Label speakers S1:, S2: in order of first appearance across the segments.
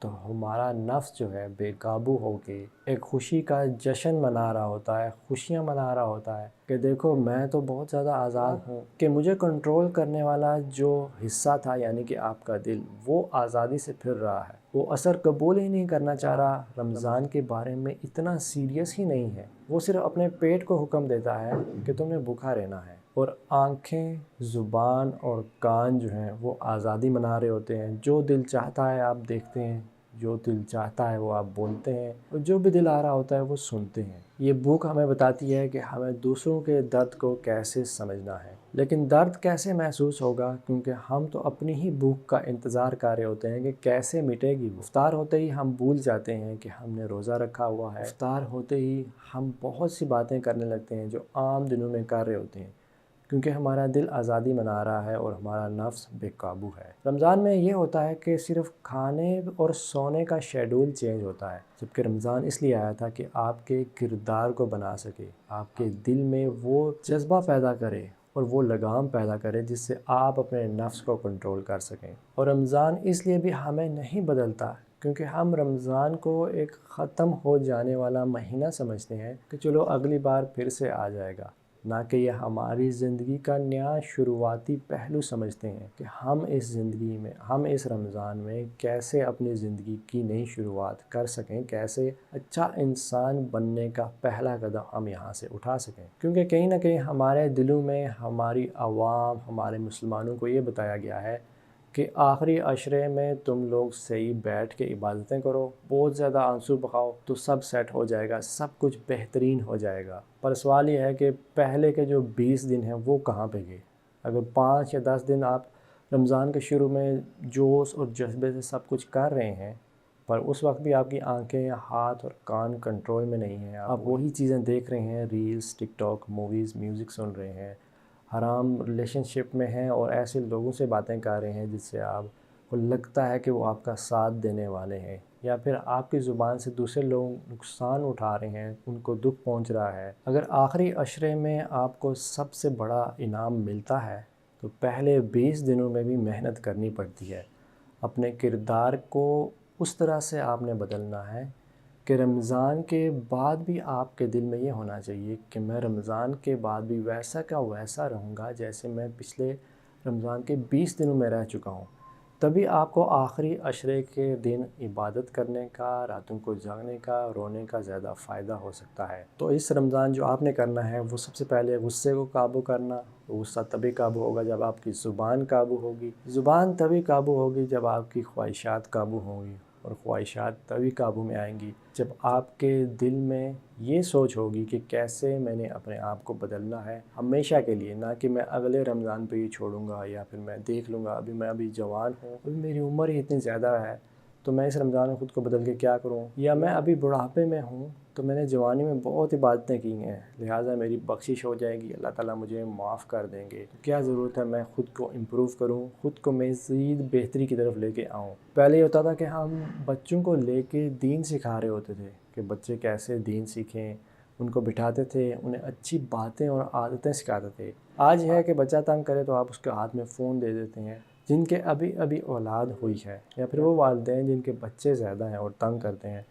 S1: تو ہمارا نفس جو ہے بے قابو ہو کے ایک خوشی کا جشن منا رہا ہوتا ہے، خوشیاں منا رہا ہوتا ہے کہ دیکھو میں تو بہت زیادہ آزاد ہوں، کہ مجھے کنٹرول کرنے والا جو حصہ تھا یعنی کہ آپ کا دل، وہ آزادی سے پھر رہا ہے، وہ اثر قبول ہی نہیں کرنا چاہ رہا، رمضان کے بارے میں اتنا سیریس ہی نہیں ہے، وہ صرف اپنے پیٹ کو حکم دیتا ہے کہ تم نے بھوکا رہنا ہے، اور آنکھیں، زبان اور کان جو ہیں وہ آزادی منا رہے ہوتے ہیں، جو دل چاہتا ہے آپ دیکھتے ہیں، جو دل چاہتا ہے وہ آپ بولتے ہیں، اور جو بھی دل آ رہا ہوتا ہے وہ سنتے ہیں۔ یہ بھوک ہمیں بتاتی ہے کہ ہمیں دوسروں کے درد کو کیسے سمجھنا ہے، لیکن درد کیسے محسوس ہوگا، کیونکہ ہم تو اپنی ہی بھوک کا انتظار کر رہے ہوتے ہیں کہ کیسے مٹے گی۔ افطار ہوتے ہی ہم بھول جاتے ہیں کہ ہم نے روزہ رکھا ہوا ہے، افطار ہوتے ہی ہم بہت سی باتیں کرنے لگتے ہیں جو عام دنوں میں کر رہے ہوتے ہیں، کیونکہ ہمارا دل آزادی منا رہا ہے اور ہمارا نفس بے قابو ہے۔ رمضان میں یہ ہوتا ہے کہ صرف کھانے اور سونے کا شیڈول چینج ہوتا ہے، جبکہ رمضان اس لیے آیا تھا کہ آپ کے کردار کو بنا سکے، آپ کے دل میں وہ جذبہ پیدا کرے اور وہ لگام پیدا کرے جس سے آپ اپنے نفس کو کنٹرول کر سکیں۔ اور رمضان اس لیے بھی ہمیں نہیں بدلتا کیونکہ ہم رمضان کو ایک ختم ہو جانے والا مہینہ سمجھتے ہیں کہ چلو اگلی بار پھر سے آ جائے گا، نہ کہ یہ ہماری زندگی کا نیا شروعاتی پہلو سمجھتے ہیں کہ ہم اس زندگی میں، ہم اس رمضان میں کیسے اپنی زندگی کی نئی شروعات کر سکیں، کیسے اچھا انسان بننے کا پہلا قدم ہم یہاں سے اٹھا سکیں، کیونکہ کہیں نہ کہیں ہمارے دلوں میں، ہماری عوام، ہمارے مسلمانوں کو یہ بتایا گیا ہے کہ آخری عشرے میں تم لوگ صحیح بیٹھ کے عبادتیں کرو، بہت زیادہ آنسو بہاؤ تو سب سیٹ ہو جائے گا، سب کچھ بہترین ہو جائے گا۔ پر سوال یہ ہے کہ پہلے کے جو 20 دن ہیں وہ کہاں پہ گئے؟ اگر 5 یا 10 دن آپ رمضان کے شروع میں جوش اور جذبے سے سب کچھ کر رہے ہیں، پر اس وقت بھی آپ کی آنکھیں، ہاتھ اور کان کنٹرول میں نہیں ہیں، آپ وہی چیزیں دیکھ رہے ہیں، ریلز، ٹک ٹاک، موویز، میوزک سن رہے ہیں، حرام ریلیشن شپ میں ہیں اور ایسے لوگوں سے باتیں کر رہے ہیں جس سے آپ کو لگتا ہے کہ وہ آپ کا ساتھ دینے والے ہیں، یا پھر آپ کی زبان سے دوسرے لوگ نقصان اٹھا رہے ہیں، ان کو دکھ پہنچ رہا ہے۔ اگر آخری عشرے میں آپ کو سب سے بڑا انعام ملتا ہے تو پہلے 20 دنوں میں بھی محنت کرنی پڑتی ہے۔ اپنے کردار کو اس طرح سے آپ نے بدلنا ہے کہ رمضان کے بعد بھی آپ کے دل میں یہ ہونا چاہیے کہ میں رمضان کے بعد بھی ویسا کا ویسا رہوں گا جیسے میں پچھلے رمضان کے 20 دنوں میں رہ چکا ہوں۔ تبھی آپ کو آخری عشرے کے دن عبادت کرنے کا، راتوں کو جاگنے کا، رونے کا زیادہ فائدہ ہو سکتا ہے۔ تو اس رمضان جو آپ نے کرنا ہے وہ سب سے پہلے غصے کو قابو کرنا۔ غصہ تبھی قابو ہوگا جب آپ کی زبان قابو ہوگی، زبان تبھی قابو ہوگی جب آپ کی خواہشات قابو ہوں گی، اور خواہشات تبھی قابو میں آئیں گی جب آپ کے دل میں یہ سوچ ہوگی کہ کیسے میں نے اپنے آپ کو بدلنا ہے ہمیشہ کے لیے، نہ کہ میں اگلے رمضان پہ ہی چھوڑوں گا، یا پھر میں دیکھ لوں گا ابھی جوان ہوں، ابھی میری عمر ہی اتنی زیادہ ہے تو میں اس رمضان میں خود کو بدل کے کیا کروں، یا میں ابھی بڑھاپے میں ہوں تو میں نے جوانی میں بہت عبادتیں کی ہیں لہٰذا میری بخشش ہو جائے گی، اللہ تعالیٰ مجھے معاف کر دیں گے، کیا ضرورت ہے میں خود کو امپروو کروں، خود کو مزید بہتری کی طرف لے کے آؤں۔ پہلے یہ ہوتا تھا کہ ہم بچوں کو لے کے دین سکھا رہے ہوتے تھے کہ بچے کیسے دین سیکھیں، ان کو بٹھاتے تھے، انہیں اچھی باتیں اور عادتیں سکھاتے تھے۔ آج ہے کہ بچہ تنگ کرے تو آپ اس کے ہاتھ میں فون دے دیتے ہیں۔ جن کے ابھی اولاد ہوئی ہے، یا پھر وہ والدین جن کے بچے زیادہ ہیں اور تنگ کرتے ہیں،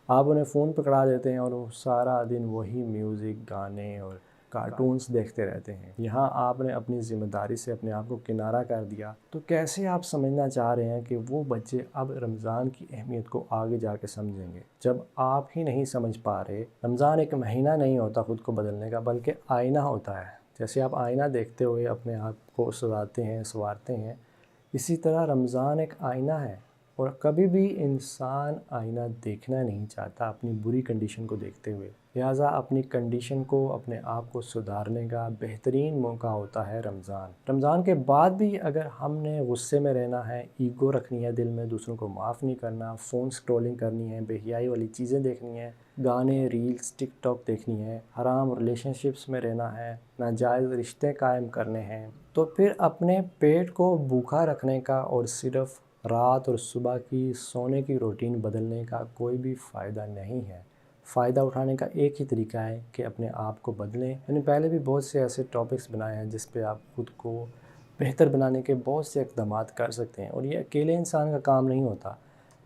S1: آپ انہیں فون پکڑا دیتے ہیں اور وہ سارا دن وہی میوزک، گانے اور کارٹونز دیکھتے رہتے ہیں۔ یہاں آپ نے اپنی ذمہ داری سے اپنے آپ کو کنارہ کر دیا، تو کیسے آپ سمجھنا چاہ رہے ہیں کہ وہ بچے اب رمضان کی اہمیت کو آگے جا کے سمجھیں گے، جب آپ ہی نہیں سمجھ پا رہے۔ رمضان ایک مہینہ نہیں ہوتا خود کو بدلنے کا، بلکہ آئینہ ہوتا ہے۔ جیسے آپ آئینہ دیکھتے ہوئے اپنے آپ کو سجاتے ہیں، سنوارتے ہیں، اسی طرح رمضان ایک آئینہ ہے، اور کبھی بھی انسان آئینہ دیکھنا نہیں چاہتا اپنی بری کنڈیشن کو دیکھتے ہوئے، لہٰذا اپنی کنڈیشن کو، اپنے آپ کو سدھارنے کا بہترین موقع ہوتا ہے رمضان۔ رمضان کے بعد بھی اگر ہم نے غصے میں رہنا ہے، ایگو رکھنی ہے دل میں، دوسروں کو معاف نہیں کرنا، فون سکرولنگ کرنی ہے، بے حیائی والی چیزیں دیکھنی ہیں، گانے، ریلز، ٹک ٹاک دیکھنی ہے، حرام ریلیشن شپس میں رہنا ہے، ناجائز رشتے قائم کرنے ہیں، تو پھر اپنے پیٹ کو بھوکا رکھنے کا اور صرف رات اور صبح کی سونے کی روٹین بدلنے کا کوئی بھی فائدہ نہیں ہے۔ فائدہ اٹھانے کا ایک ہی طریقہ ہے کہ اپنے آپ کو بدلیں۔ میں نے پہلے بھی بہت سے ایسے ٹاپکس بنائے ہیں جس پہ آپ خود کو بہتر بنانے کے بہت سے اقدامات کر سکتے ہیں، اور یہ اکیلے انسان کا کام نہیں ہوتا،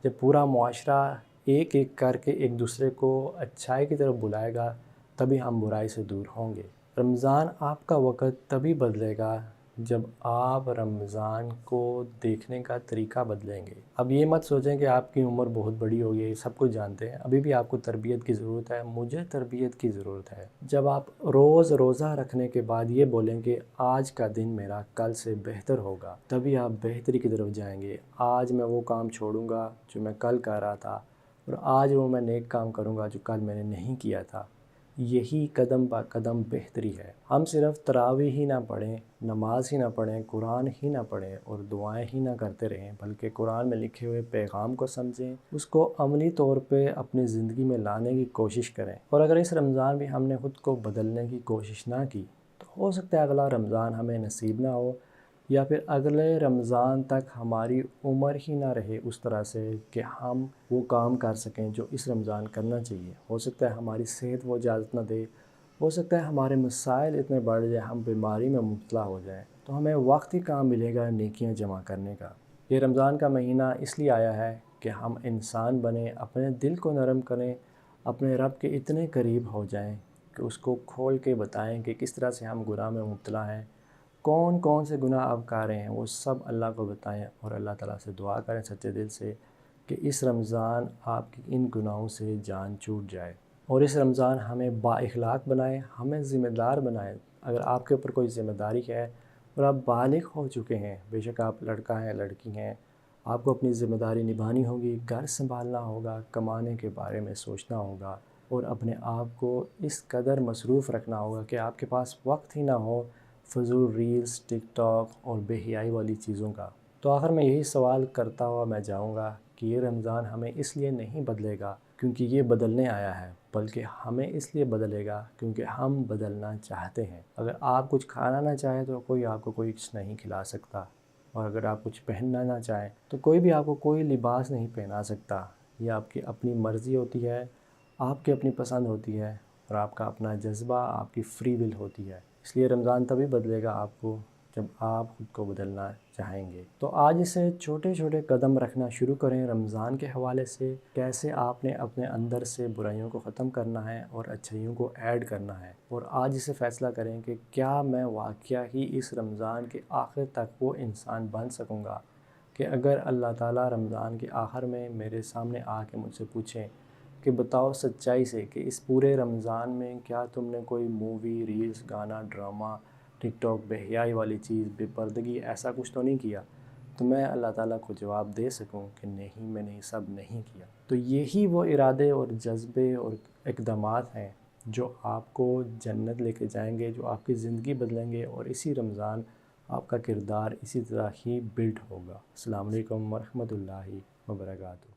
S1: جب پورا معاشرہ ایک ایک کر کے ایک دوسرے کو اچھائی کی طرف بلائے گا تبھی ہم برائی سے دور ہوں گے۔ رمضان آپ کا وقت تبھی بدلے گا جب آپ رمضان کو دیکھنے کا طریقہ بدلیں گے۔ اب یہ مت سوچیں کہ آپ کی عمر بہت بڑی ہو گئی، سب کچھ جانتے ہیں، ابھی بھی آپ کو تربیت کی ضرورت ہے، مجھے تربیت کی ضرورت ہے۔ جب آپ روزہ رکھنے کے بعد یہ بولیں کہ آج کا دن میرا کل سے بہتر ہوگا، تبھی آپ بہتری کی طرف جائیں گے۔ آج میں وہ کام چھوڑوں گا جو میں کل کر رہا تھا، اور آج وہ میں نیک کام کروں گا جو کل میں نے نہیں کیا تھا۔ یہی قدم با قدم بہتری ہے۔ ہم صرف تراویح ہی نہ پڑھیں، نماز ہی نہ پڑھیں، قرآن ہی نہ پڑھیں اور دعائیں ہی نہ کرتے رہیں، بلکہ قرآن میں لکھے ہوئے پیغام کو سمجھیں، اس کو عملی طور پہ اپنی زندگی میں لانے کی کوشش کریں۔ اور اگر اس رمضان بھی ہم نے خود کو بدلنے کی کوشش نہ کی تو ہو سکتا ہے اگلا رمضان ہمیں نصیب نہ ہو، یا پھر اگلے رمضان تک ہماری عمر ہی نہ رہے اس طرح سے کہ ہم وہ کام کر سکیں جو اس رمضان کرنا چاہیے۔ ہو سکتا ہے ہماری صحت وہ اجازت نہ دے، ہو سکتا ہے ہمارے مسائل اتنے بڑھ جائیں، ہم بیماری میں مبتلا ہو جائیں، تو ہمیں وقت ہی کام ملے گا نیکیاں جمع کرنے کا۔ یہ رمضان کا مہینہ اس لیے آیا ہے کہ ہم انسان بنیں، اپنے دل کو نرم کریں، اپنے رب کے اتنے قریب ہو جائیں کہ اس کو کھول کے بتائیں کہ کس طرح سے ہم گناہ میں مبتلا ہیں، کون کون سے گناہ آپ کر رہے ہیں، وہ سب اللہ کو بتائیں، اور اللہ تعالیٰ سے دعا کریں سچے دل سے کہ اس رمضان آپ کی ان گناہوں سے جان چھوٹ جائے، اور اس رمضان ہمیں با اخلاق بنائے، ہمیں ذمہ دار بنائے۔ اگر آپ کے اوپر کوئی ذمہ داری ہے اور آپ بالغ ہو چکے ہیں، بے شک آپ لڑکا ہیں لڑکی ہیں، آپ کو اپنی ذمہ داری نبھانی ہوگی، گھر سنبھالنا ہوگا، کمانے کے بارے میں سوچنا ہوگا، اور اپنے آپ کو اس قدر مصروف رکھنا ہوگا کہ آپ کے پاس وقت ہی نہ ہو فضول ریلز، ٹک ٹاک اور بے حیائی والی چیزوں کا۔ تو آخر میں یہی سوال کرتا ہوا میں جاؤں گا کہ یہ رمضان ہمیں اس لیے نہیں بدلے گا کیونکہ یہ بدلنے آیا ہے، بلکہ ہمیں اس لیے بدلے گا کیونکہ ہم بدلنا چاہتے ہیں۔ اگر آپ کچھ کھانا نہ چاہیں تو کوئی آپ کو کچھ نہیں کھلا سکتا، اور اگر آپ کچھ پہننا نہ چاہیں تو کوئی بھی آپ کو کوئی لباس نہیں پہنا سکتا۔ یہ آپ کی اپنی مرضی ہوتی ہے، آپ کی اپنی پسند ہوتی ہے، اور آپ کا اپنا جذبہ، آپ کی فری ول ہوتی ہے۔ اس لیے رمضان تبھی بدلے گا آپ کو جب آپ خود کو بدلنا چاہیں گے۔ تو آج اسے چھوٹے چھوٹے قدم رکھنا شروع کریں رمضان کے حوالے سے، کیسے آپ نے اپنے اندر سے برائیوں کو ختم کرنا ہے اور اچھائیوں کو ایڈ کرنا ہے، اور آج اسے فیصلہ کریں کہ کیا میں واقعہ ہی اس رمضان کے آخر تک وہ انسان بن سکوں گا کہ اگر اللہ تعالیٰ رمضان کے آخر میں میرے سامنے آ کے مجھ سے پوچھیں کہ بتاؤ سچائی سے کہ اس پورے رمضان میں کیا تم نے کوئی مووی، ریلز، گانا، ڈرامہ، ٹک ٹاک، بے حیائی والی چیز، بے پردگی، ایسا کچھ تو نہیں کیا، تو میں اللہ تعالیٰ کو جواب دے سکوں کہ نہیں، میں نے یہ سب نہیں کیا۔ تو یہی وہ ارادے اور جذبے اور اقدامات ہیں جو آپ کو جنت لے کے جائیں گے، جو آپ کی زندگی بدلیں گے، اور اسی رمضان آپ کا کردار اسی طرح ہی بلڈ ہوگا۔ السلام علیکم ورحمۃ اللہ وبرکاتہ۔